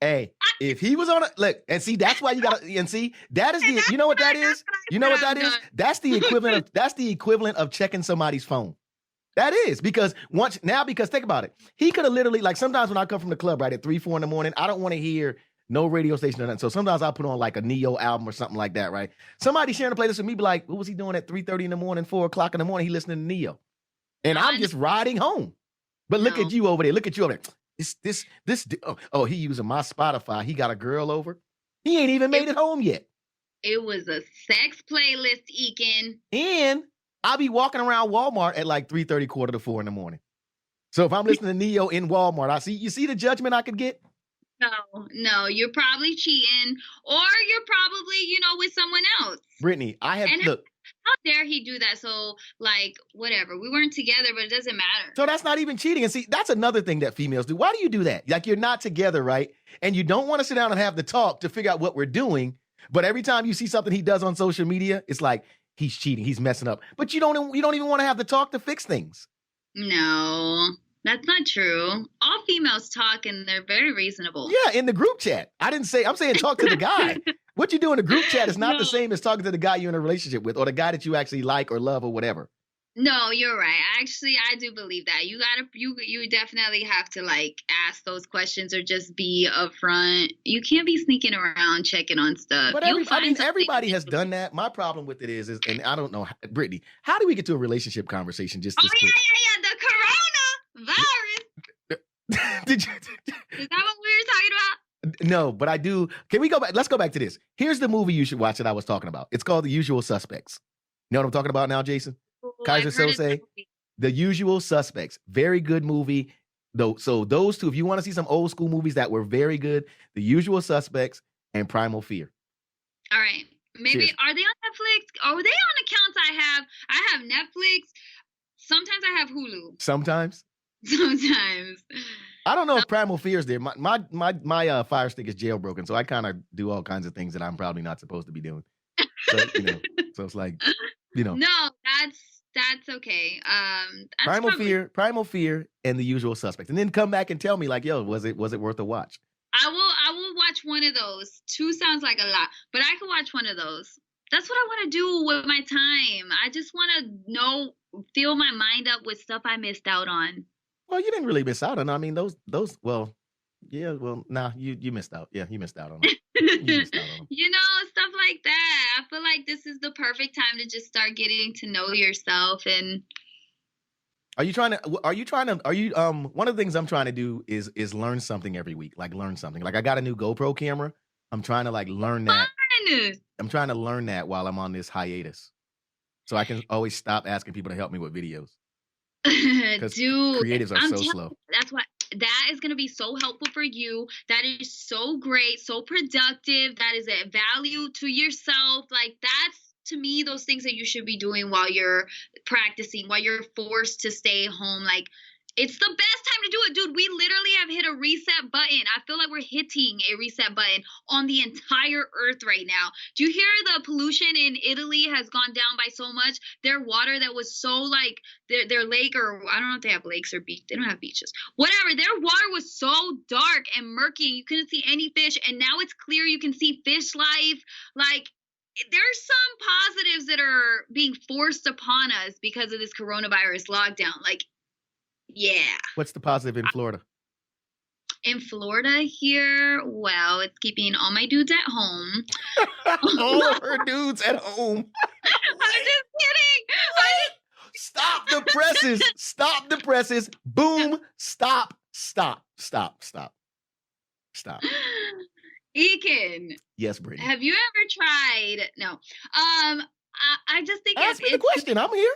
hey, if he was on it, look, and see, that's why you gotta, and see, that is you know what that is? You know what that is? That's the equivalent of checking somebody's phone. That is, because think about it. He could have literally, like, sometimes when I come from the club, right, at 3, 4 in the morning, I don't want to hear no radio station or nothing. So sometimes I'll put on like a Neo album or something like that, right? Somebody sharing a playlist with me be like, what was he doing at 3:30 in the morning, 4 o'clock in the morning? He listening to Neo. And I'm just riding home. But look at you over there. Look at you over there. He using my Spotify. He got a girl over. He ain't even made it home yet. It was a sex playlist, Ekin. And I'll be walking around Walmart at like 3:30, quarter to 4 in the morning. So if I'm listening to Neo in Walmart, you see the judgment I could get? No, you're probably cheating, or you're probably, with someone else. Brittany, look. How dare he do that? So, like, whatever. We weren't together, but it doesn't matter. So that's not even cheating. And see, that's another thing that females do. Why do you do that? Like, you're not together, right? And you don't want to sit down and have the talk to figure out what we're doing. But every time you see something he does on social media, it's like, he's cheating, he's messing up. But you don't even want to have the talk to fix things. No, that's not true. All females talk and they're very reasonable. Yeah, in the group chat. I'm saying talk to the guy. What you do in the group chat is not the same as talking to the guy you're in a relationship with or the guy that you actually like or love or whatever. No, you're right. Actually, I do believe that. You definitely have to like ask those questions or just be upfront. You can't be sneaking around checking on stuff. But everybody has done that. My problem with it is, and I don't know, Brittany, how do we get to a relationship conversation just this quick? Yeah, the coronavirus. Is that what we were talking about? No, but I do. Can we go back? Let's go back to this. Here's the movie you should watch that I was talking about. It's called The Usual Suspects. You know what I'm talking about now, Jason? Kaiser Sose, The Usual Suspects. Very good movie. So those two, if you want to see some old school movies that were very good, The Usual Suspects and Primal Fear. All right. Maybe Cheers. Are they on Netflix? Are they on accounts I have? I have Netflix. Sometimes I have Hulu. Sometimes. I don't know if Primal Fear is there. My Fire Stick is jailbroken, so I kind of do all kinds of things that I'm probably not supposed to be doing. So, so it's like, No, that's okay. Primal Fear, and The Usual Suspects, and then come back and tell me like, yo, was it worth a watch? I will watch one of those. 2 sounds like a lot, but I could watch one of those. That's what I want to do with my time. I just want to fill my mind up with stuff I missed out on. Well, you didn't really miss out on. I mean, those. Well, yeah. Well, nah, you missed out. Yeah, you missed out on them. Stuff like that. I feel like this is the perfect time to just start getting to know yourself. And one of the things I'm trying to do is learn something every week. Like learn something. Like I got a new GoPro camera. I'm trying to like learn that. I'm trying to learn that while I'm on this hiatus, so I can always stop asking people to help me with videos. Dude, creatives are so slow. That's why that is going to be so helpful for you. That is so great, so productive. That is a value to yourself. Like that's, to me, those things that you should be doing while you're practicing, while you're forced to stay home. Like it's the best time to do it, dude. We literally have hit a reset button. I feel like we're hitting a reset button on the entire earth right now. Do you hear the pollution in Italy has gone down by so much? Their water that was so like their lake, or I don't know if they have lakes or beach. They don't have beaches. Whatever. Their water was so dark and murky. You couldn't see any fish. And now it's clear. You can see fish life. Like there's some positives that are being forced upon us because of this coronavirus lockdown. Like, yeah. What's the positive in Florida? In Florida here, well, it's keeping all my dudes at home. All of her dudes at home. I'm just kidding. Stop the presses. Stop the presses. Boom. Stop. Ekin. Yes, Brittany. Have you ever tried? No. I just think ask me the question. I'm here.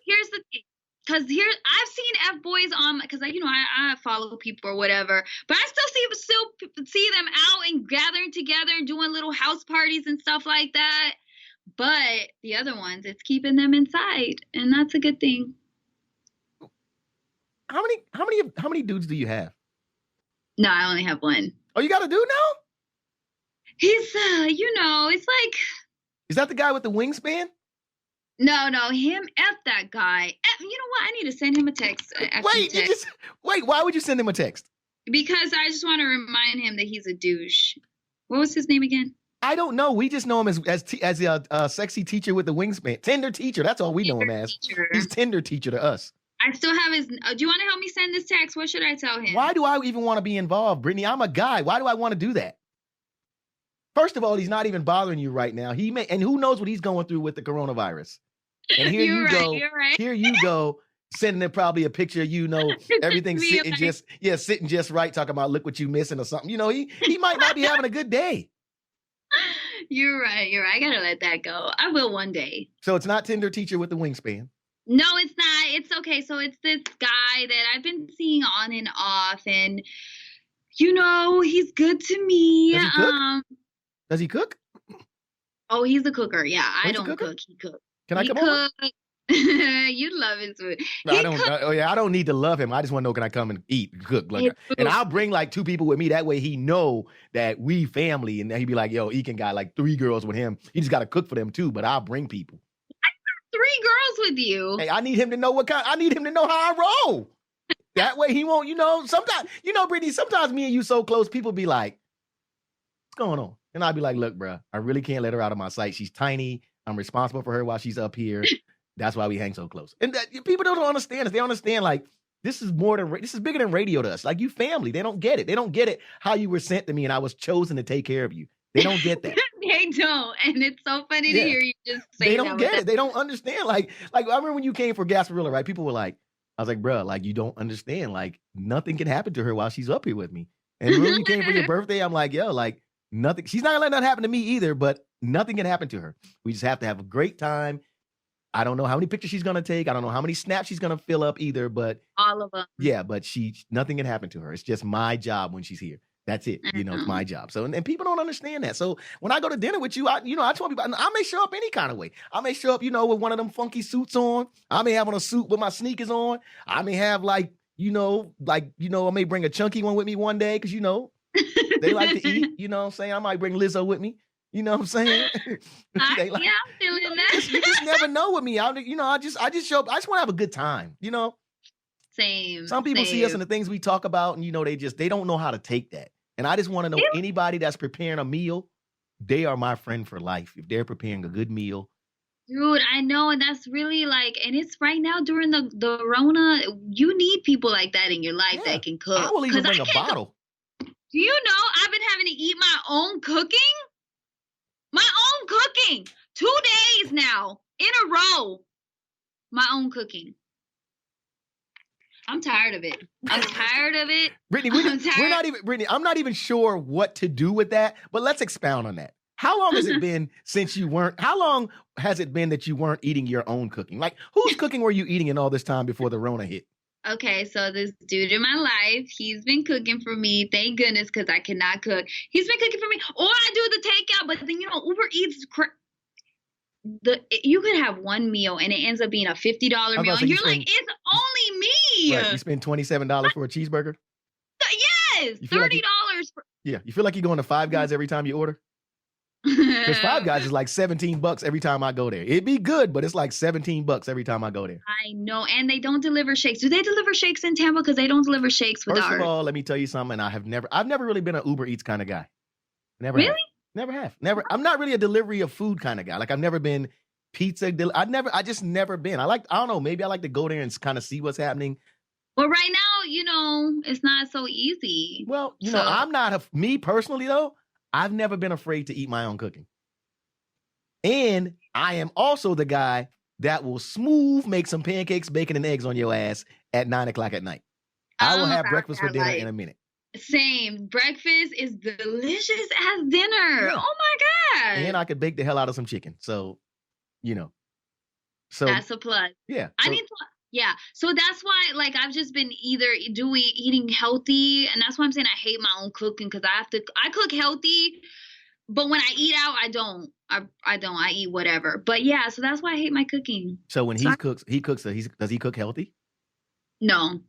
Here's the thing. Because here, I've seen F-boys on, because I follow people or whatever, but I still see them out and gathering together and doing little house parties and stuff like that. But the other ones, it's keeping them inside, and that's a good thing. How many dudes do you have? No, I only have one. Oh, you got a dude now? He's, it's like. Is that the guy with the wingspan? No, him. F that guy. You know what? I need to send him a text. Wait, why would you send him a text? Because I just want to remind him that he's a douche. What was his name again? I don't know. We just know him as a sexy teacher with the wingspan. Tinder teacher. That's all we know him as. He's Tinder teacher to us. I still have his. Do you want to help me send this text? What should I tell him? Why do I even want to be involved, Brittany? I'm a guy. Why do I want to do that? First of all, he's not even bothering you right now. And who knows what he's going through with the coronavirus. And here you go. Here you go, sending him probably a picture of, everything sitting just right, talking about look what you missing or something. He might not be having a good day. You're right. You're right. I gotta let that go. I will one day. So it's not Tinder teacher with the wingspan. No, it's not. It's okay. So it's this guy that I've been seeing on and off, and he's good to me. Does he cook? Does he cook? Oh, he's a cooker. Yeah, I He's a don't cooker? cook. He cooks. Can I He come over? cook. You love his food. No, He I don't. cooks I don't need to love him. I just want to know, can I come and eat, cook? Like, his and food. I'll bring like 2 people with me. That way he know that we family, and then he'd be like, "Yo, Ekin got like 3 girls with him. He just got to cook for them too." But I'll bring people. 3 girls with you. Hey, I need him to know what kind. I need him to know how I roll. That way he won't. Sometimes, Brittany. Sometimes me and you so close, people be like, "What's going on?" And I'd be like, "Look, bro, I really can't let her out of my sight. She's tiny. I'm responsible for her while she's up here. That's why we hang so close." And people don't understand this. They don't understand like this is bigger than radio to us. Like you family. They don't get it. They don't get it how you were sent to me and I was chosen to take care of you. They don't get that. They don't, and it's so funny to Yeah. hear you just say They that. don't get it. They don't understand. Like I remember when you came for Gasparilla, right? People were like, I was like, bro, like you don't understand. Like nothing can happen to her while she's up here with me. And when you came for your birthday, I'm like, yo, like nothing. She's not gonna let that happen to me either, but nothing can happen to her. We just have to have a great time. I don't know how many pictures she's gonna take. I don't know how many snaps she's gonna fill up either, but All of them. yeah, but nothing can happen to her. It's just my job when she's here. That's it. It's my job. So, and people don't understand that. So when I go to dinner with you, I tell people, I may show up any kind of way. I may show up, with one of them funky suits on. I may have on a suit with my sneakers on. I may have I may bring a chunky one with me one day because, they like to eat. You know what I'm saying? I might bring Lizzo with me. You know what I'm saying? I'm feeling that. You just never know with me. I just show up. I just want to have a good time. Same. Some people see us and the things we talk about, and they don't know how to take that. And I just want to know anybody that's preparing a meal, they are my friend for life. If they're preparing a good meal. Dude, I know, and that's really and it's right now during the Rona, you need people like that in your life that can cook. I will even bring a bottle. Do you know I've been having to eat my own cooking? My own cooking. 2 days now in a row. My own cooking. I'm tired of it. I'm tired of it. Brittany, I'm not even sure what to do with that, but let's expound on that. How long has it been how long has it been that you weren't eating your own cooking? Like, whose cooking were you eating in all this time before the Rona hit? Okay, so this dude in my life, he's been cooking for me. Thank goodness, because I cannot cook. He's been cooking for me. Or I do the takeout, but then, Uber Eats, you could have one meal and it ends up being a $50 meal. And you're like, it's only me. Right, you spend $27 for a cheeseburger? Yes, $30 for. Yeah, you feel like you're going to Five Guys every time you order? Because Five Guys is like $17 every time I go there. It'd be good, but it's like $17 every time I go there. I know, and they don't deliver shakes. Do they deliver shakes in Tampa? Because they don't deliver shakes with First of all, let me tell you something. I've never really been an Uber Eats kind of guy. Never have. Never. I'm not really a delivery of food kind of guy. Like I've never been pizza. I just never been. I don't know. Maybe I like to go there and kind of see what's happening. Well, right now, it's not so easy. Well, I'm not me personally though. I've never been afraid to eat my own cooking. And I am also the guy that will make some pancakes, bacon, and eggs on your ass at 9:00 at night. I will have breakfast for dinner in a minute. Same. Breakfast is delicious as dinner. Yeah. Oh my God. And I could bake the hell out of some chicken. So, So that's a plus. Yeah. Yeah. So that's why, I've just been either eating healthy, and that's why I'm saying I hate my own cooking because I cook healthy, but when I eat out, I don't. I eat whatever. But yeah, so that's why I hate my cooking. So when does he cook healthy? No.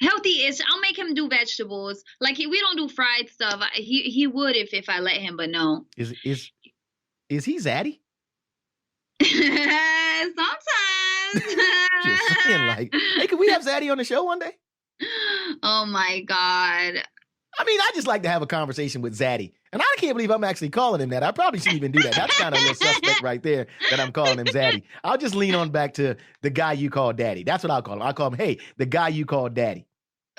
Healthy-ish. I'll make him do vegetables. We don't do fried stuff. He would if I let him, but no. Is he zaddy? Sometimes. Just saying, hey, can we have Zaddy on the show one day? Oh my God. I mean, I just like to have a conversation with Zaddy. And I can't believe I'm actually calling him that. I probably shouldn't even do that. That's kind of a little suspect right there that I'm calling him Zaddy. I'll just lean on back to the guy you call Daddy. That's what I'll call him. I'll call him, hey, the guy you call Daddy.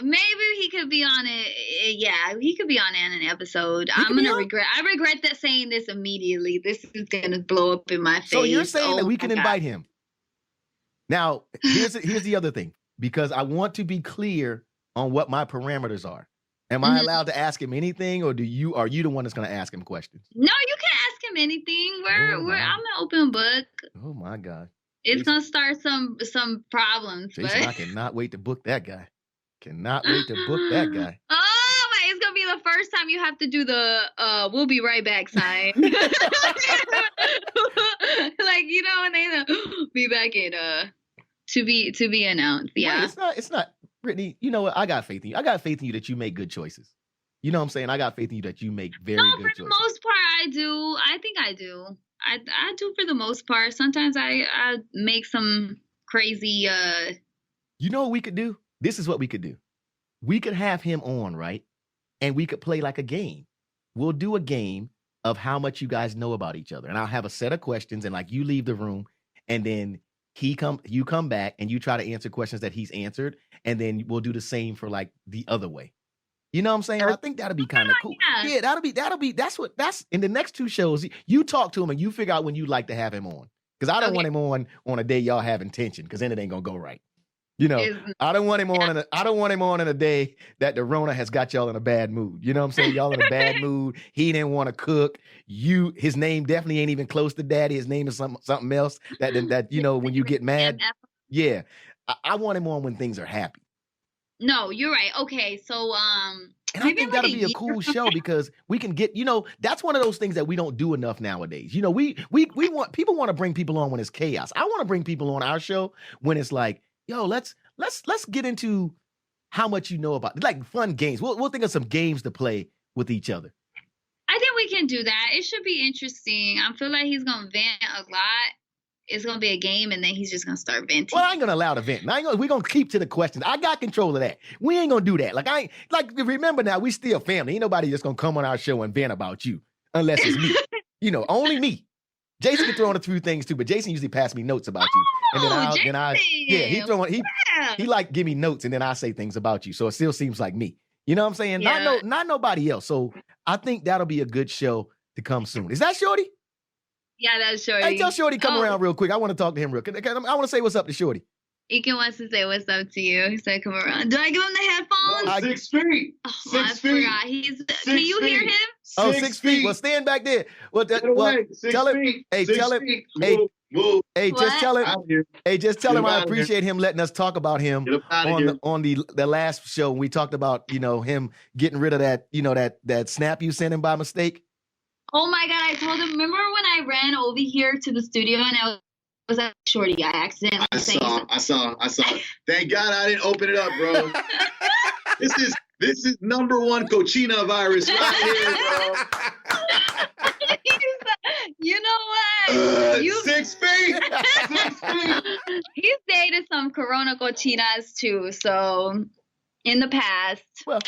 Maybe he could be on it. Yeah, he could be on an episode. I regret that saying this immediately. This is going to blow up in my face. So you're saying that we can invite him. Now, here's the other thing, because I want to be clear on what my parameters are. Am I allowed to ask him anything, or are you the one that's going to ask him questions? No, you can ask him anything. Oh my. I'm an open book. Oh my God. It's Jason, gonna start some problems, Jason, I but cannot wait to book that guy. Cannot wait to book that guy. oh my, it's gonna be the first time you have to do the we'll be right back sign. Like, you know, and they be back in to be announced. Yeah. Wait, it's not Brittany, you know what? I got faith in you. I got faith in you that you make good choices. You know what I'm saying? I got faith in you that you make very good choices. For the most part I do. I think I do. I do for the most part. Sometimes I make some crazy You know what we could do? This is what we could do. We could have him on, right? And we could play like a game. We'll do a game of how much you guys know about each other. And I'll have a set of questions, and like you leave the room, and then you come back and you try to answer questions that he's answered, and then we'll do the same for like the other way. You know what I'm saying? I think that'll be kind of cool. Yeah, that's in the next 2 shows. You talk to him and you figure out when you'd like to have him on. Because I don't want him on a day y'all having tension, because then it ain't gonna go right. You know, I don't want him on in a day that the Rona has got y'all in a bad mood. You know what I'm saying? Y'all in a bad mood. He didn't want to cook. His name definitely ain't even close to daddy. His name is something else that you know, when you get mad. Yeah. I want him on when things are happy. No, you're right. Okay, so and I think that'll be a cool show, because we can get, you know, that's one of those things that we don't do enough nowadays. You know, we want to bring people on when it's chaos. I want to bring people on our show when it's like, yo, let's get into how much you know about, like, fun games. We'll think of some games to play with each other. I think we can do that. It should be interesting. I feel like he's gonna vent a lot. It's gonna be a game, and then he's just gonna start venting. Well, I ain't gonna allow the vent. We're gonna keep to the questions. I got control of that. We ain't gonna do that. Remember now, we still family. Ain't nobody just gonna come on our show and vent about you unless it's me. You know, only me. Jason can throw in a few things too, but Jason usually pass me notes about you. And he like give me notes, and then I say things about you. So it still seems like me. You know what I'm saying? Yeah. Not nobody else. So I think that'll be a good show to come soon. Is that Shorty? Yeah, that's Shorty. Hey, tell Shorty come around real quick. I want to talk to him real quick. I want to say what's up to Shorty. Ekin wants to say what's up to you. He said, come around. Do I give him the headphones? No, 6 feet. Oh, 6 feet. Can you hear him? 6 feet. Well, stand back there. Well, tell him. Hey, tell him. Move. Hey, just tell him. Hey, just tell him I appreciate him letting us talk about him on the last show. We talked about, you know, him getting rid of that, you know, that snap you sent him by mistake. Oh my God, I told him, remember when I ran over here to the studio and I was at Shorty, I accidentally I saw. Thank God I didn't open it up, bro. This is #1 cochina virus right here, bro. You know what? 6 feet. 6 feet. He's dated some Corona cochinas too, so in the past. Well.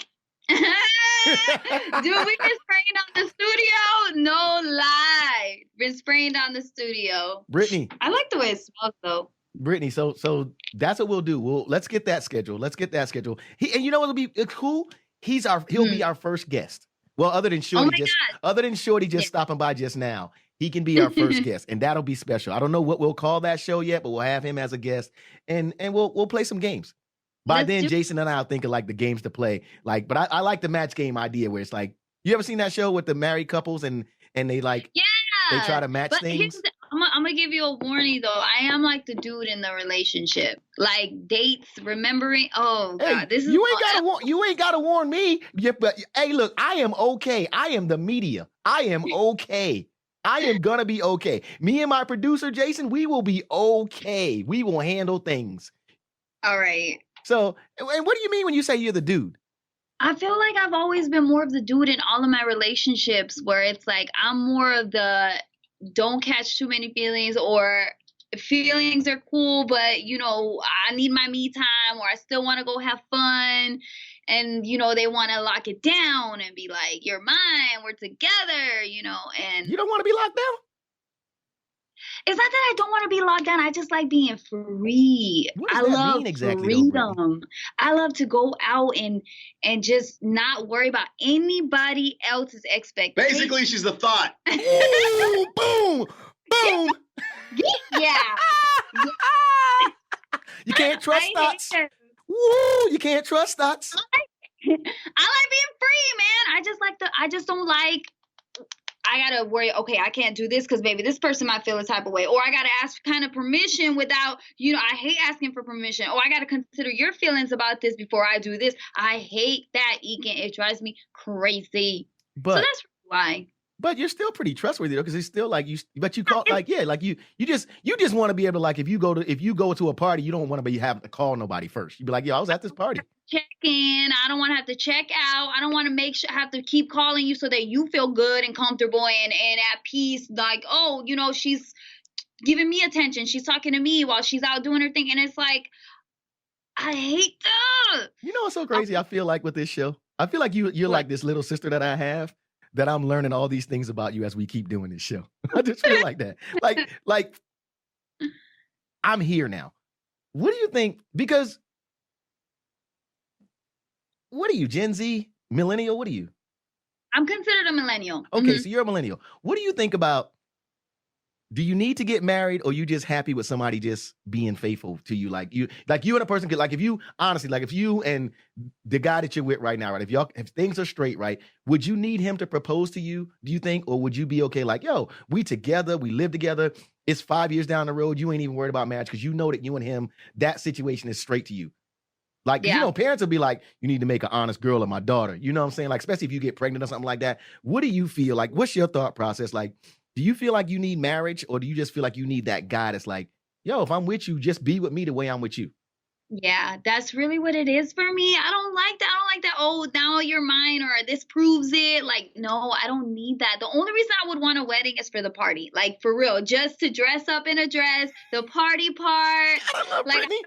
Dude, we've been spraying on the studio. No lie. Been spraying down the studio. Brittany. I like the way it smells though. Brittany, so that's what we'll do. Let's get that scheduled. And you know what'll be cool? He'll be our first guest. Well, other than Shorty just stopping by just now, he can be our first guest, and that'll be special. I don't know what we'll call that show yet, but we'll have him as a guest, and we'll play some games. By then, Jason and I will think of like the games to play. Like, but I like the match game idea where it's like, you ever seen that show with the married couples and they like, they try to match things? I'm gonna give you a warning though. I am like the dude in the relationship, like dates, remembering. Oh God, this is you ain't gotta warn me. Yeah, but hey, look, I am okay. I am the media. I am okay. I am gonna be okay. Me and my producer Jason, we will be okay. We will handle things. All right. So, and what do you mean when you say you're the dude? I feel like I've always been more of the dude in all of my relationships, where it's like I'm more of the don't catch too many feelings, or feelings are cool, but you know, I need my me time, or I still want to go have fun. And, you know, they want to lock it down and be like, you're mine, we're together, you know, and you don't want to be locked down? It's not that I don't want to be locked down. I just like being free. What does that mean exactly, freedom. I love to go out and just not worry about anybody else's expectations. Basically, she's the thought. Ooh, boom, boom. Yeah. You can't trust thoughts. Woo, you can't trust thoughts. I like being free, man. I just don't like I gotta worry, okay, I can't do this because maybe this person might feel a type of way. Or I gotta ask kind of permission without, I hate asking for permission. Or I gotta consider your feelings about this before I do this. I hate that, Ekin. It drives me crazy. So But that's why. but you're still pretty trustworthy though, because it's still like but you call like, yeah, like you just want to be able to, like, if you go to a party, you don't want to have to call nobody first. You'd be like, yo, I was at this party. Check in. I don't want to have to check out. I don't want to have to keep calling you so that you feel good and comfortable and at peace. Like, oh, she's giving me attention. She's talking to me while she's out doing her thing. And it's like, I hate that. You know what's so crazy? I feel like with this show, I feel like you're like this little sister that I have, that I'm learning all these things about you as we keep doing this show. I just feel like that. Like I'm here now. What do you think? Because what are you, Gen Z, millennial? What are you? I'm considered a millennial. Okay, so you're a millennial. What do you think about, do you need to get married, or you just happy with somebody just being faithful to you? Like you and a person could, like, if you honestly, like if you and the guy that you're with right now, right? If things are straight, right? Would you need him to propose to you, do you think? Or would you be okay, like, yo, we together, we live together. It's 5 years down the road. You ain't even worried about marriage because you know that you and him, that situation is straight to you. Like, parents will be like, you need to make an honest girl of my daughter. You know what I'm saying? Like, especially if you get pregnant or something like that. What do you feel like? What's your thought process? Like, do you feel like you need marriage, or do you just feel like you need that guy that's like, yo, if I'm with you, just be with me the way I'm with you? Yeah, that's really what it is for me. I don't like that. I don't like that, oh, now you're mine, or this proves it. Like, no, I don't need that. The only reason I would want a wedding is for the party. Like, for real, just to dress up in a dress, the party part. I love Like, Brittany.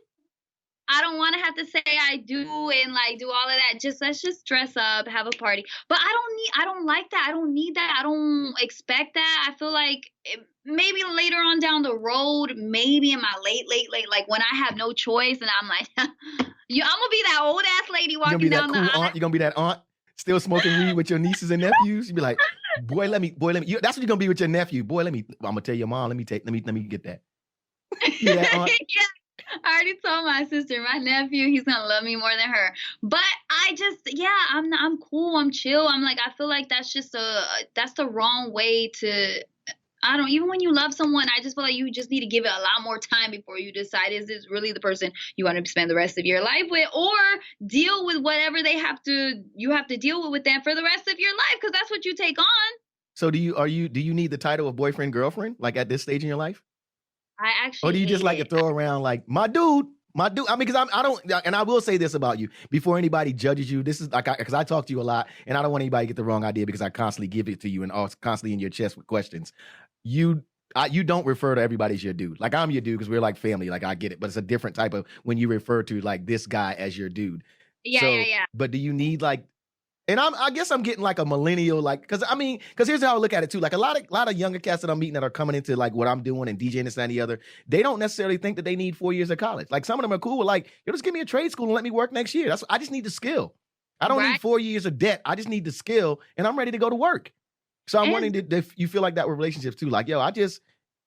I don't want to have to say I do and like do all of that. Let's just dress up, have a party. But I don't like that. I don't need that. I don't expect that. I feel like maybe later on down the road, maybe in my late, like when I have no choice and I'm like, I'm gonna be that old ass lady walking down the aisle. You're gonna be that aunt still smoking weed with your nieces and nephews. You'd be like, boy, let me. That's what you're gonna be with your nephew. Boy, I'm gonna tell your mom. Let me get that. You that aunt? Yeah. I already told my sister, my nephew, he's gonna love me more than her. But I'm cool, I'm chill. I'm like, I feel like that's the wrong way to. Even when you love someone, I just feel like you just need to give it a lot more time before you decide, is this really the person you want to spend the rest of your life with, or deal with whatever you have to deal with them for the rest of your life, because that's what you take on. So do you need the title of boyfriend, girlfriend, like at this stage in your life? I actually. Or do you just like to throw around like my dude? I mean, because I don't, and I will say this about you before anybody judges you. This is like, because I talk to you a lot, and I don't want anybody to get the wrong idea, because I constantly give it to you and constantly in your chest with questions. You don't refer to everybody as your dude. Like, I'm your dude because we're like family. Like, I get it, but it's a different type of when you refer to like this guy as your dude. Yeah. But do you need like? And I guess I'm getting like a millennial, like, because here's how I look at it too. Like a lot of younger cats that I'm meeting that are coming into like what I'm doing and DJing this and the other, they don't necessarily think that they need 4 years of college. Like, some of them are cool with like, yo, just give me a trade school and let me work next year. I just need the skill. I don't need 4 years of debt. I just need the skill, and I'm ready to go to work. So I'm wondering if you feel like that with relationships too. Like, yo,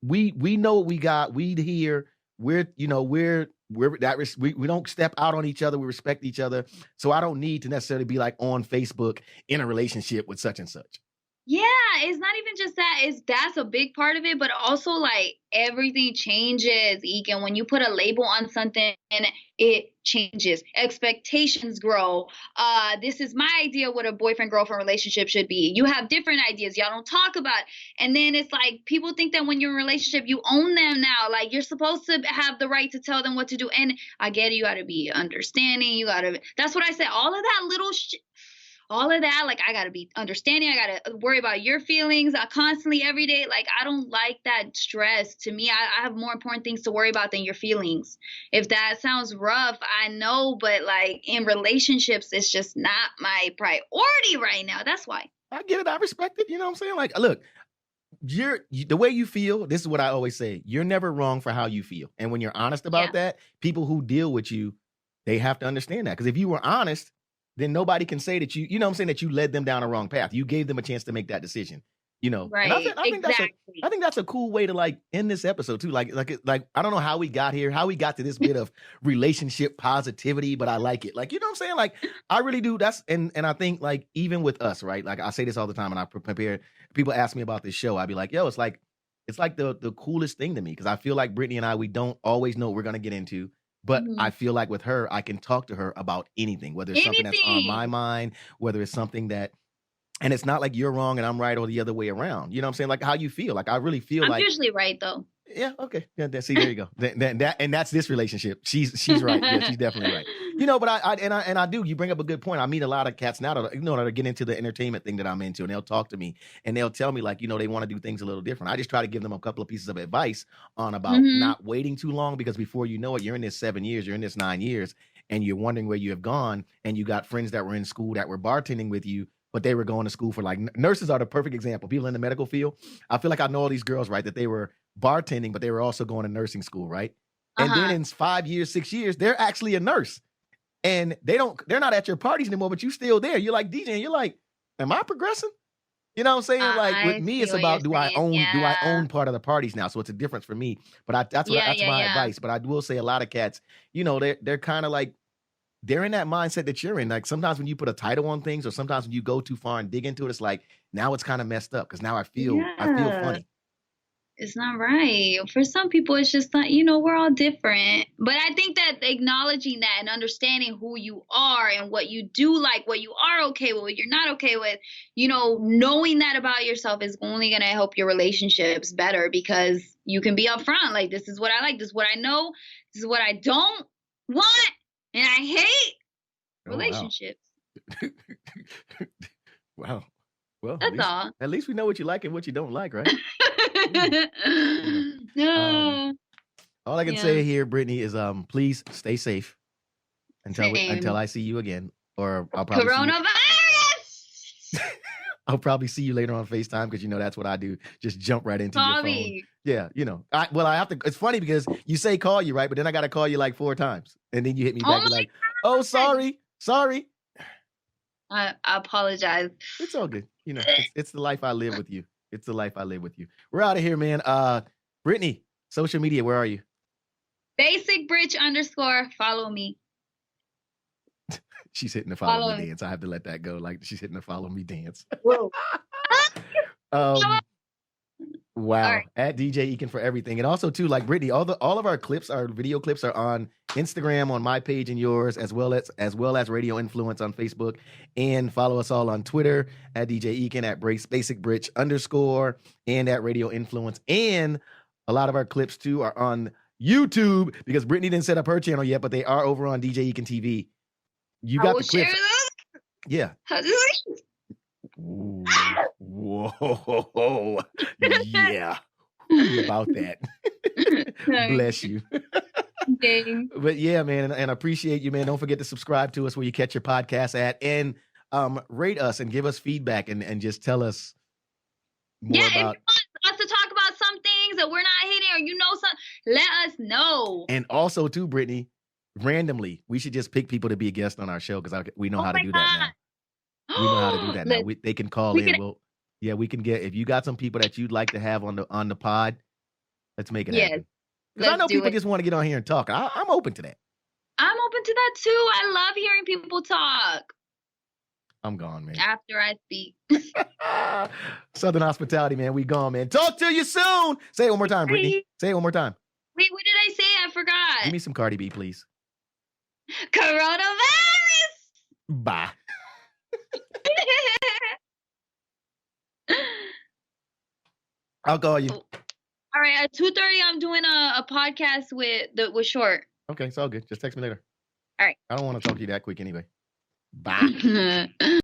we know what we got. We here. We don't step out on each other. We respect each other. So I don't need to necessarily be like on Facebook in a relationship with such and such. Yeah, it's not even just that. That's a big part of it, but also like everything changes, Ekin. When you put a label on something, it changes. Expectations grow. This is my idea what a boyfriend-girlfriend relationship should be. You have different ideas. Y'all don't talk about it. And then it's like people think that when you're in a relationship, you own them now. Like, you're supposed to have the right to tell them what to do. And I get it. You got to be understanding. That's what I said. All of that little all of that, like, I gotta be understanding. I gotta worry about your feelings constantly every day. Like, I don't like that stress. To me, I have more important things to worry about than your feelings. If that sounds rough, I know, but like in relationships, it's just not my priority right now. That's why. I get it. I respect it. You know what I'm saying? Like, look, the way you feel, this is what I always say. You're never wrong for how you feel. And when you're honest about that, people who deal with you, they have to understand that. Because if you were honest, then nobody can say that you know what I'm saying, that you led them down a wrong path. You gave them a chance to make that decision. you know. And Right. I think Exactly. that's a cool way to like end this episode too. Like I don't know how we got here, how we got to this bit of relationship positivity, but I like it. Like, you know what I'm saying? Like, I really do. That's and I think like even with us, right? Like I say this all the time, and I prepare. People ask me about this show. I'd be like, yo, it's like the coolest thing to me because I feel like Brittany and I, we don't always know what we're gonna get into. But I feel like with her, I can talk to her about anything, whether it's something that's on my mind, whether it's something that, and it's not like you're wrong and I'm right or the other way around. You know what I'm saying? Like how you feel. Like I really feel I'm like usually right though. yeah, okay. Yeah, see, there you go. That and that's this relationship. She's right. Yeah, she's definitely right. You know, but I do. You bring up a good point. I meet a lot of cats now that that are getting into the entertainment thing that I'm into, and they'll talk to me and they'll tell me like, they want to do things a little different. I just try to give them a couple of pieces of advice on about not waiting too long because before you know it, you're in this 7 years, you're in this 9 years, and you're wondering where you have gone. And you got friends that were in school that were bartending with you, but they were going to school for like nurses are the perfect example. People in the medical field. I feel like I know all these girls, right? That they were bartending, but they were also going to nursing school, right? And then in 5 years, 6 years, they're actually a nurse. And they're not at your parties anymore, but you still there. You're like DJing. You're like, am I progressing? You know what I'm saying? Like with me, it's about do I own part of the parties now? So it's a difference for me. But that's my advice. But I will say a lot of cats, they're kind of like, they're in that mindset that you're in. Like sometimes when you put a title on things, or sometimes when you go too far and dig into it, it's like now it's kind of messed up because now I feel funny. It's not right. For some people, it's just not, we're all different. But I think that acknowledging that and understanding who you are and what you do like, what you are okay with, what you're not okay with, knowing that about yourself is only going to help your relationships better because you can be upfront. Like, this is what I like. This is what I know. This is what I don't want. And I hate relationships. Wow. Well, that's all. At least we know what you like and what you don't like, right? All I can say here, Brittany, is please stay safe until I see you again, or I'll probably coronavirus. I'll probably see you later on FaceTime because that's what I do. Just jump right into your phone. Yeah, I have to. It's funny because you say call you, right? But then I got to call you like 4 times, and then you hit me back. You're like, oh, sorry. I apologize. It's all good. It's the life I live with you. It's the life I live with you. We're out of here, man. Brittany, social media, where are you? BasicBritch_. Follow me. She's hitting the follow me dance. I have to let that go. Like she's hitting the follow me dance. Whoa. Wow. Right. At DJ Ekin for everything. And also too, like Brittany, all of our clips, our video clips are on Instagram, on my page and yours, as well as Radio Influence on Facebook. And follow us all on Twitter at DJ Ekin, at BasicBritch_, and at Radio Influence. And a lot of our clips too are on YouTube because Brittany didn't set up her channel yet, but they are over on DJ Ekin TV. You got the clips. Yeah. Ooh, whoa, yeah, about that. Bless you. But yeah, man, and I appreciate you, man. Don't forget to subscribe to us where you catch your podcast at, and rate us and give us feedback and just tell us more about. If you want us to talk about some things that we're not hitting, or something, let us know. And also, too, Brittany, randomly, we should just pick people to be a guest on our show because we know how to do that now. We know how to do that now. They can call in. We can get, if you got some people that you'd like to have on the pod, let's make it happen. Because I know people just want to get on here and talk. I'm open to that. I'm open to that too. I love hearing people talk. I'm gone, man. After I speak. Southern Hospitality, man. We gone, man. Talk to you soon. Say it one more time, Brittany. Say it one more time. Wait, what did I say? I forgot. Give me some Cardi B, please. Coronavirus. Bye. I'll call you. All right, at 2:30, I'm doing a podcast with Short. Okay, it's all good. Just text me later. All right. I don't want to talk to you that quick anyway. Bye.